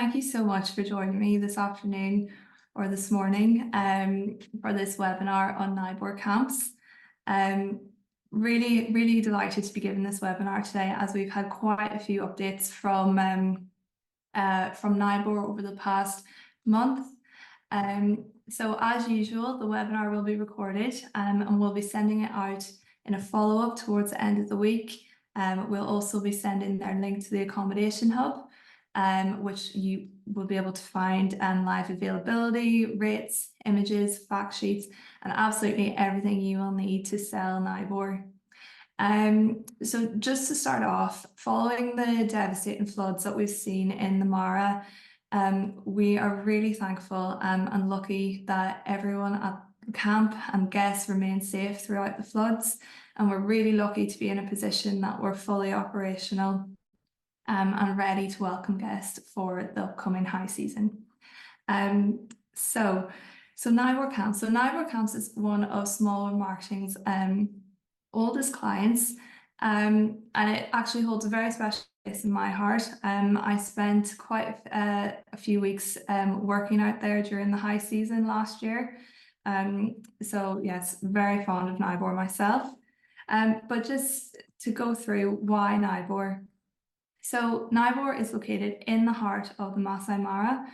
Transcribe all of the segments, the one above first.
thank you so much for joining me this afternoon or this morning for this webinar on Naibor Camps. Really delighted to be giving this webinar today, as we've had quite a few updates from Naibor over the past month. So as usual, the webinar will be recorded and we'll be sending it out in a follow-up towards the end of the week. We'll also be sending their link to the accommodation hub, which you will be able to find live availability, rates, images, fact sheets, and absolutely everything you will need to sell Naibor. So just to start off, following the devastating floods that we've seen in the Mara, we are really thankful and lucky that everyone at the camp and guests remain safe throughout the floods. And we're really lucky to be in a position that we're fully operational and ready to welcome guests for the upcoming high season. So Naibor Camps. So Naibor Camps is one of Smallwood Marketing's oldest clients, and it actually holds a very special place in my heart. I spent quite a few weeks working out there during the high season last year. So yes, very fond of Naibor myself. But just to go through why Naibor. So Naibor is located in the heart of the Masai Mara.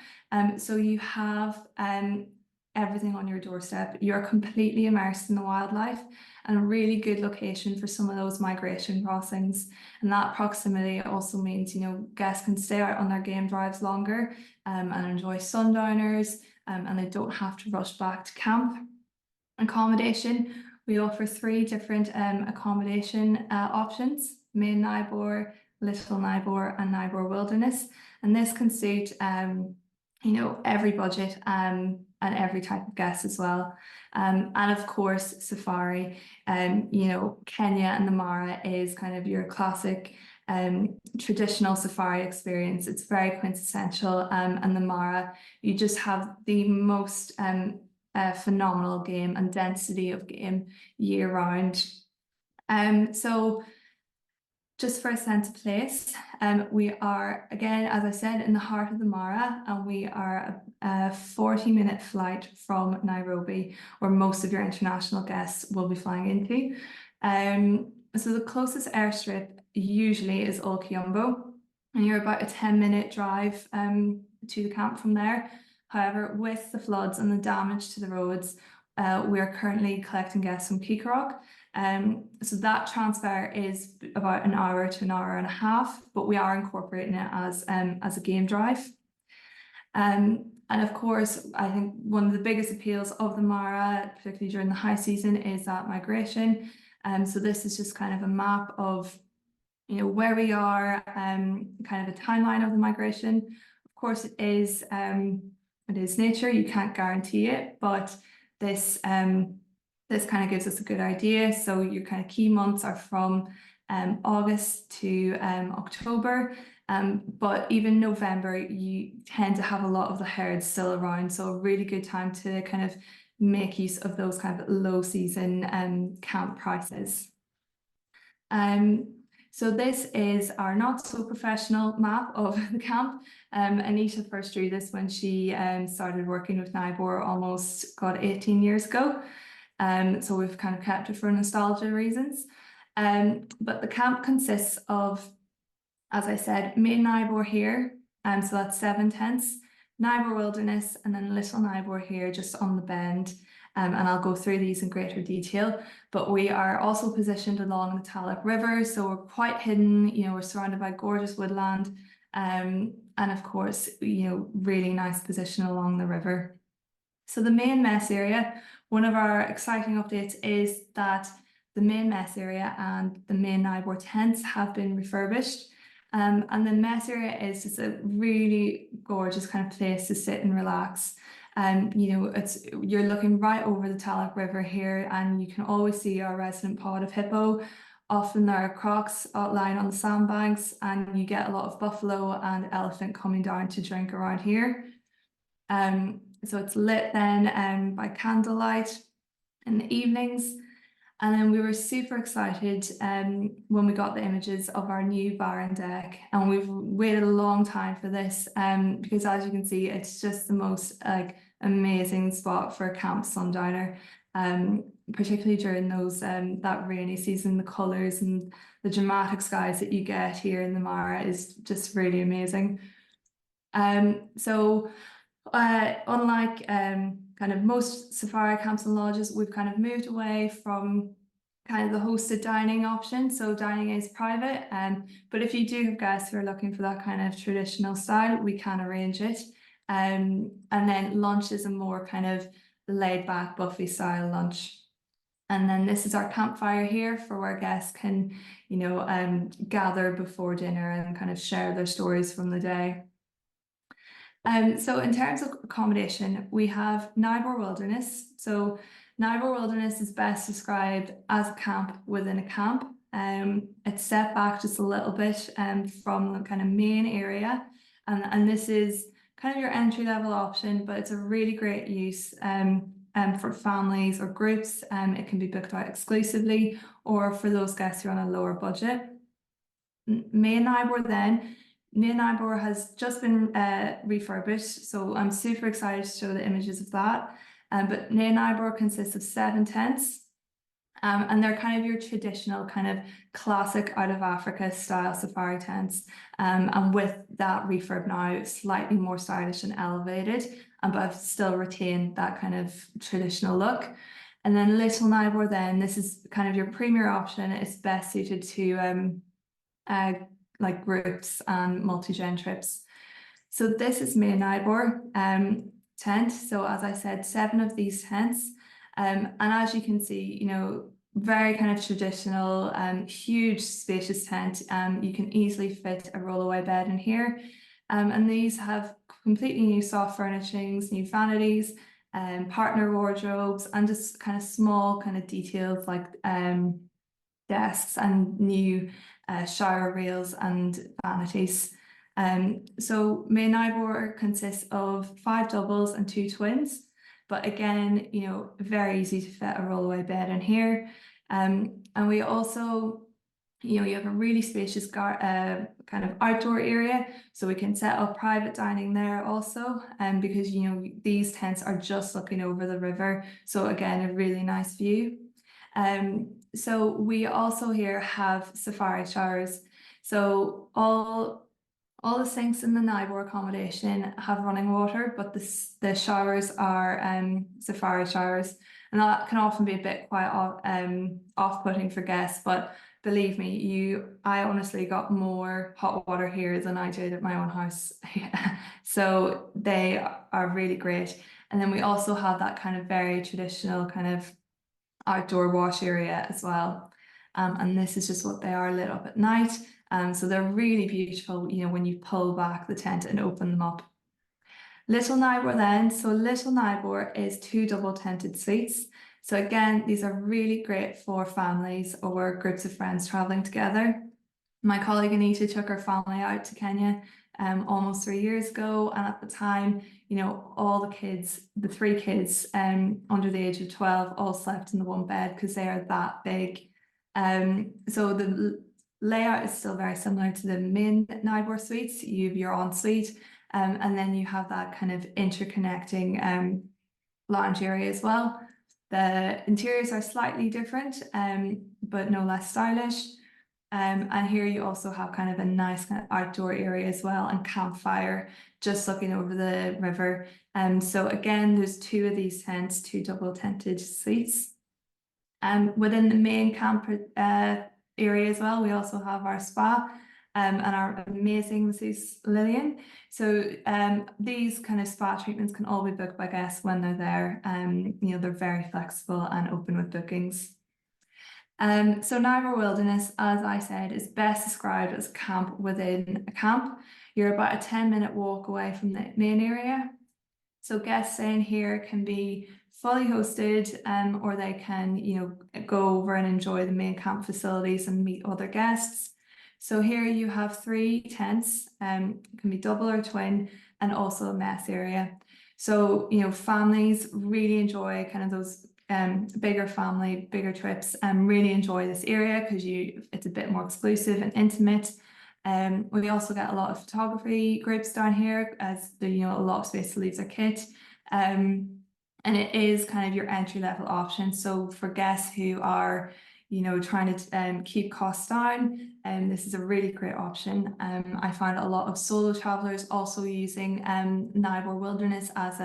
So you have everything on your doorstep. You're completely immersed in the wildlife, and a really good location for some of those migration crossings. And that proximity also means, guests can stay out on their game drives longer and enjoy sundowners, and they don't have to rush back to camp. Accommodation, we offer 3 different accommodation options: Main Naibor, Little Naibor, and Naibor Wilderness. And this can suit every budget and every type of guest as well. And of course, safari. Kenya and the Mara is kind of your classic traditional safari experience. It's very quintessential, and the Mara, you just have the most phenomenal game and density of game year round. So just for a sense of place, we are, again, as I said, in the heart of the Mara, and we are a 40-minute flight from Nairobi, where most of your international guests will be flying into. So the closest airstrip usually is Ol Kiombo, and you're about a 10-minute drive to the camp from there. However, with the floods and the damage to the roads, we are currently collecting guests from Kikarok. So that transfer is about an hour to an hour and a half, but we are incorporating it as a game drive. And of course, I think one of the biggest appeals of the Mara, particularly during the high season, is that migration. So this is just kind of a map of where we are, kind of a timeline of the migration. Of course, it is nature, you can't guarantee it, but this kind of gives us a good idea. So your kind of key months are from August to October, but even November, you tend to have a lot of the herds still around. So a really good time to kind of make use of those kind of low season camp prices. So this is our not so professional map of the camp. Anita first drew this when she started working with Naibor almost 18 years ago. So we've kind of kept it for nostalgia reasons. But the camp consists of, as I said, Main Naibor here, so that's 7 tents, Naibor Wilderness, and then Little Naibor here just on the bend. And I'll go through these in greater detail, but we are also positioned along the Talak River, so we're quite hidden, we're surrounded by gorgeous woodland, and of course, really nice position along the river. So the main mess area, one of our exciting updates is that the main mess area and the main Naibor tents have been refurbished. And the mess area is just a really gorgeous kind of place to sit and relax. You're looking right over the Talak River here, and you can always see our resident pod of hippo. Often there are crocs lying on the sandbanks, and you get a lot of buffalo and elephant coming down to drink around here. So it's lit then by candlelight in the evenings. And then we were super excited when we got the images of our new bar and deck, and we've waited a long time for this because, as you can see, it's just the most amazing spot for a camp sundowner, particularly during those that rainy season. The colours and the dramatic skies that you get here in the Mara is just really amazing. So unlike kind of most safari camps and lodges, we've kind of moved away from kind of the hosted dining option. So dining is private, but if you do have guests who are looking for that kind of traditional style, we can arrange it. And then lunch is a more kind of laid back buffet style lunch. And then this is our campfire here for where guests can, gather before dinner and kind of share their stories from the day. So in terms of accommodation, we have Naibor Wilderness. So Naibor Wilderness is best described as a camp within a camp. It's set back just a little bit from the kind of main area. And this is kind of your entry-level option, but it's a really great use for families or groups. It can be booked out exclusively, or for those guests who are on a lower budget. Main Naibor has just been refurbished, so I'm super excited to show the images of that. But Naibor consists of 7 tents, and they're kind of your traditional kind of classic out of Africa style safari tents. And with that refurb now, slightly more stylish and elevated, but I've still retained that kind of traditional look. And then Little Naibor, then this is kind of your premier option. It's best suited to like groups and multi-gen trips. So this is Main Naibor tent. So as I said, 7 of these tents. And as you can see, very kind of traditional, huge spacious tent. You can easily fit a rollaway bed in here. And these have completely new soft furnishings, new vanities, partner wardrobes, and just kind of small kind of details like desks and new shower rails and vanities. So Main Naibor consists of 5 doubles and 2 twins, but again, very easy to fit a rollaway bed in here. And we also, you have a really spacious kind of outdoor area, so we can set up private dining there also, because these tents are just looking over the river, so again, a really nice view. So we also here have safari showers. So all the sinks in the Naibor accommodation have running water, but the showers are safari showers, and that can often be a bit quite off-putting for guests. But believe me, I honestly got more hot water here than I did at my own house. So they are really great. And then we also have that kind of very traditional kind of outdoor wash area as well. And this is just what they are lit up at night. So they're really beautiful, when you pull back the tent and open them up. Little Naibor then. So Little Naibor is 2 double tented suites. So again, these are really great for families or groups of friends traveling together. My colleague Anita took her family out to Kenya almost 3 years ago, and at the time, all the kids, the 3 kids under the age of 12, all slept in the one bed because they are that big. So the layout is still very similar to the main Naibor suites. You have your ensuite, and then you have that kind of interconnecting lounge area as well. The interiors are slightly different, but no less stylish. And here you also have kind of a nice kind of outdoor area as well, and campfire just looking over the river. So again, there's 2 of these tents, 2 double tented suites. Within the main camp area as well, we also have our spa and our amazing masseuse Lillian. So these kind of spa treatments can all be booked by guests when they're there. They're very flexible and open with bookings. So Naibor Wilderness, as I said, is best described as a camp within a camp. You're about a 10-minute walk away from the main area. So guests staying here can be fully hosted, or they can, go over and enjoy the main camp facilities and meet other guests. So here you have 3 tents, can be double or twin, and also a mess area. So, families really enjoy kind of those bigger family, bigger trips, really enjoy this area because it's a bit more exclusive and intimate. We also get a lot of photography groups down here as a lot of space to leave their kit. And it is kind of your entry level option. So for guests who are, trying to keep costs down, this is a really great option. I find a lot of solo travelers also using Naibor Wilderness as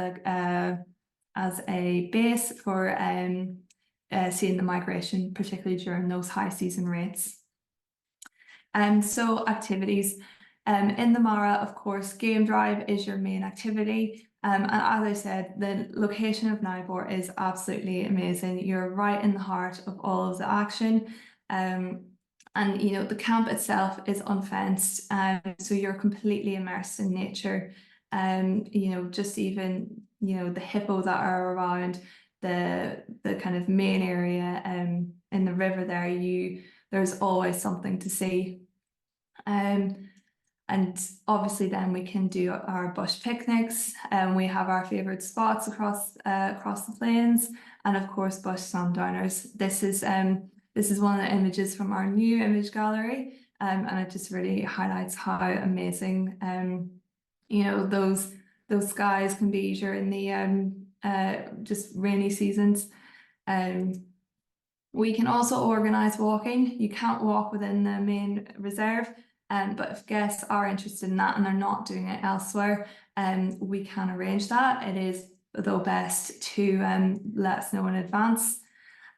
a base for seeing the migration, particularly during those high season rates. So activities. In the Mara, of course, game drive is your main activity. And as I said, the location of Naibor is absolutely amazing. You're right in the heart of all of the action. And the camp itself is unfenced, so you're completely immersed in nature. Just even the hippo that are around the kind of main area in the river there, there's always something to see. And obviously then we can do our bush picnics, and we have our favorite spots across the plains, and of course bush sundowners. This is one of the images from our new image gallery, and it just really highlights how amazing those skies can be during the just rainy seasons. We can also organise walking. You can't walk within the main reserve, but if guests are interested in that and they're not doing it elsewhere, we can arrange that. It is, though, best to let us know in advance.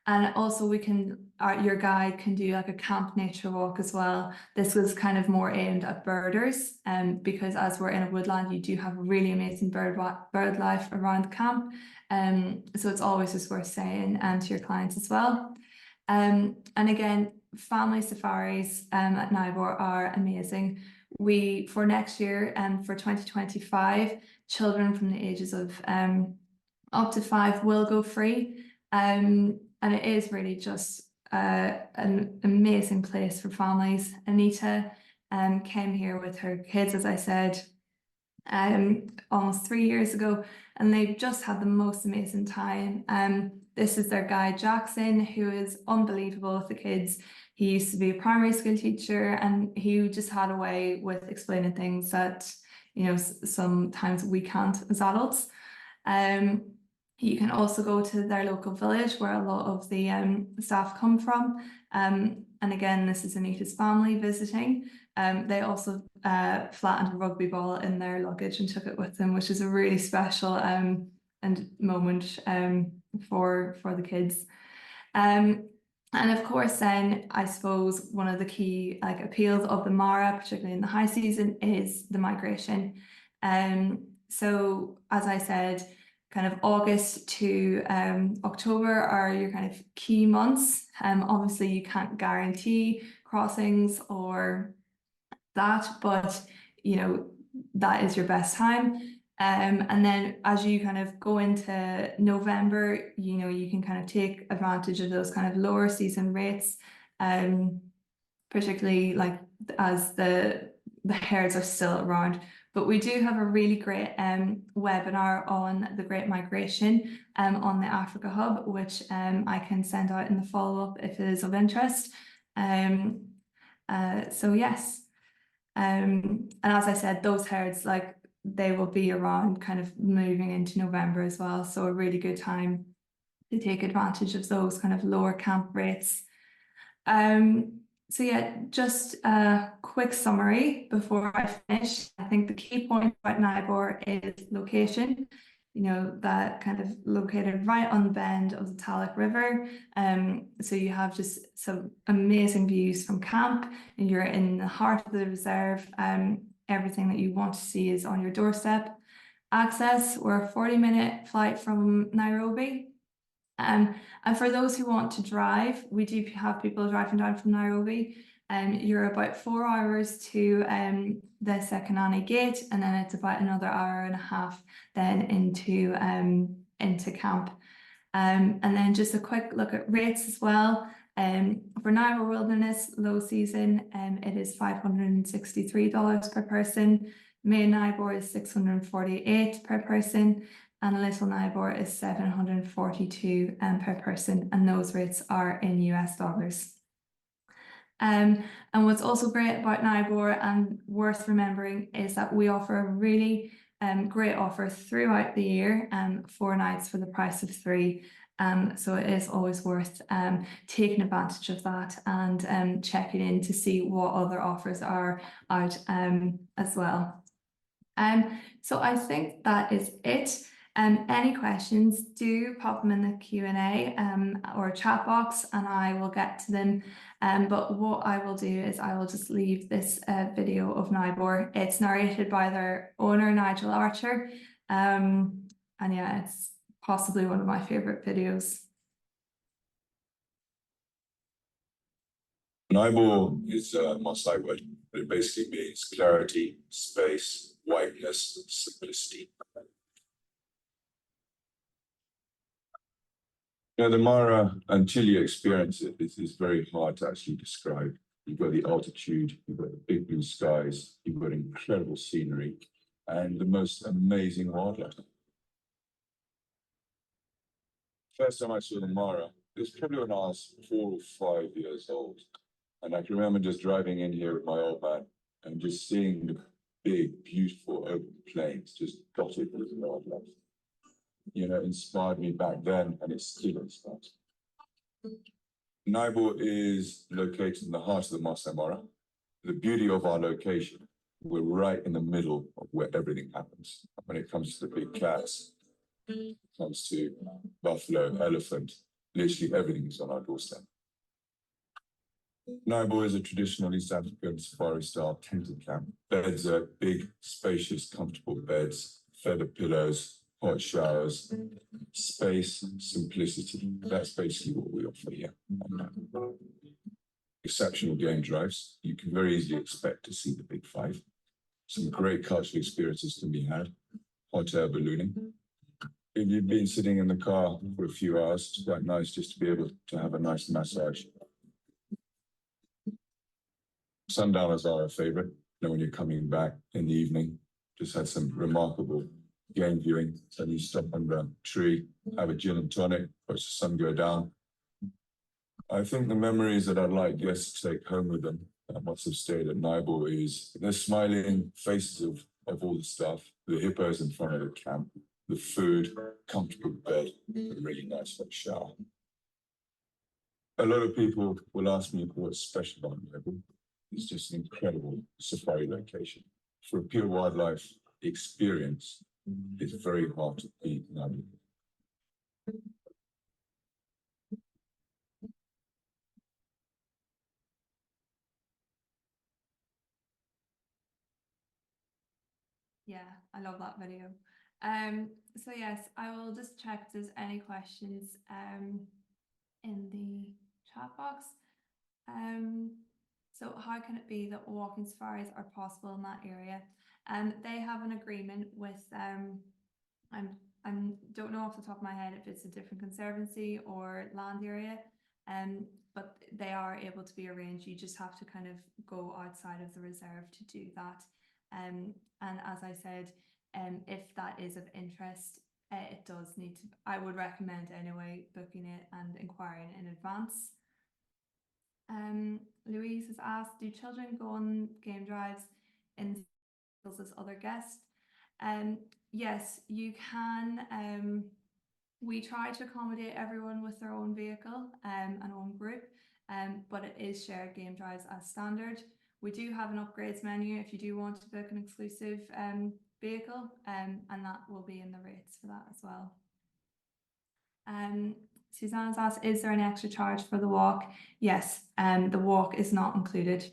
And also your guide can do like a camp nature walk as well. This was kind of more aimed at birders, because as we're in a woodland, you do have really amazing bird life around the camp. So it's always just worth saying to your clients as well. And again, family safaris at Naibor are amazing. For next year for 2025, children from the ages of up to 5 will go free. And it is really just an amazing place for families. Anita came here with her kids, as I said, almost 3 years ago, and they've just had the most amazing time. This is their guide, Jackson, who is unbelievable with the kids. He used to be a primary school teacher, and he just had a way with explaining things that sometimes we can't as adults. You can also go to their local village where a lot of the staff come from. And again, this is Anita's family visiting. They also flattened a rugby ball in their luggage and took it with them, which is a really special moment for the kids. And of course, then I suppose one of the key appeals of the Mara, particularly in the high season, is the migration. So as I said, kind of August to October are your kind of key months. Obviously you can't guarantee crossings or that, but that is your best time. And then as you kind of go into November, you can kind of take advantage of those kind of lower season rates, particularly as the herds are still around. But we do have a really great webinar on the Great Migration on the Africa Hub, which I can send out in the follow-up if it is of interest. So yes, and as I said, those herds, they will be around kind of moving into November as well. So a really good time to take advantage of those kind of lower camp rates. So yeah, just a quick summary before I finish. I think the key point about Naibor is location, that kind of located right on the bend of the Talek River. So you have just some amazing views from camp, and you're in the heart of the reserve. Everything that you want to see is on your doorstep. Access, we're a 40-minute flight from Nairobi. And for those who want to drive, we do have people driving down from Nairobi. You're about 4 hours to the Sekanani Gate, and then it's about another hour and a half then into camp. And then just a quick look at rates as well. For Naibor Wilderness low season, it is $563 per person. Main Naibor is $648 per person. and a little Naibor is 742 per person, and those rates are in US dollars. And what's also great about Naibor and worth remembering is that we offer a really great offer throughout the year, 4 nights for the price of 3. So it is always worth taking advantage of that and checking in to see what other offers are out as well. So I think that is it. Any questions, do pop them in the Q&A or chat box and I will get to them. But what I will do is I will just leave this video of Naibor. It's narrated by their owner, Nigel Archer. And yeah, it's possibly one of my favorite videos. Naibor is a Masai word, but it basically means clarity, space, whiteness, simplicity. Now, the Mara until you experience it, it is very hard to actually describe. You've got the altitude, you've got the big blue skies, you've got incredible scenery, and the most amazing wildlife. First time I saw the Mara, it was probably when I was 4 or 5 years old. And I can remember just driving in here with my old man and just seeing the big, beautiful open plains just dotted with wildlife. You know, inspired me back then, and it still inspires me. Naibor is located in the heart of the Masai Mara. The beauty of our location, we're right in the middle of where everything happens. When it comes to the big cats, it comes to buffalo, elephant, literally everything is on our doorstep. Naibor is a traditional East African safari-style tented camp. Beds are big, spacious, comfortable beds, feather pillows, hot showers, space, simplicity. That's basically what we offer here. Exceptional game drives. You can very easily expect to see the big 5. Some great cultural experiences can be had. Hot air ballooning. If you've been sitting in the car for a few hours, it's quite nice just to be able to have a nice massage. Sundowners are a favorite. You know, when you're coming back in the evening, just had some remarkable game viewing. So you stop under a tree, have a gin and tonic, watch the sun go down. I think the memories that I'd like guests to take home with them once they've stayed at Naibor is the smiling faces of all the staff, the hippos in front of the camp, the food, comfortable bed, a really nice hot shower. A lot of people will ask me what's special about Naibor. It's just an incredible safari location. For a pure wildlife experience, it's very hard to beat Naibor. Yeah, I love that video. So yes, I will just check if there's any questions in the chat box. So how can it be that walking safaris are possible in that area? They have an agreement with I don't know off the top of my head if it's a different conservancy or land area, but they are able to be arranged. You just have to kind of go outside of the reserve to do that. And as I said, if that is of interest, it does need to, I would recommend anyway, booking it and inquiring in advance. Louise has asked, do children go on game drives in as other guests? Yes, you can. We try to accommodate everyone with their own vehicle and own group, but it is shared game drives as standard. We do have an upgrades menu if you do want to book an exclusive vehicle, and that will be in the rates for that as well. Susanna's asked, is there any extra charge for the walk? Yes, the walk is not included.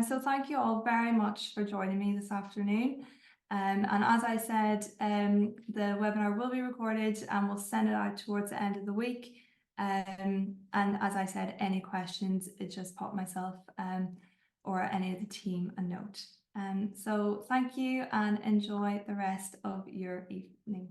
So thank you all very much for joining me this afternoon. And as I said, the webinar will be recorded and we'll send it out towards the end of the week. And as I said, any questions, just pop myself or any of the team a note. So thank you and enjoy the rest of your evening.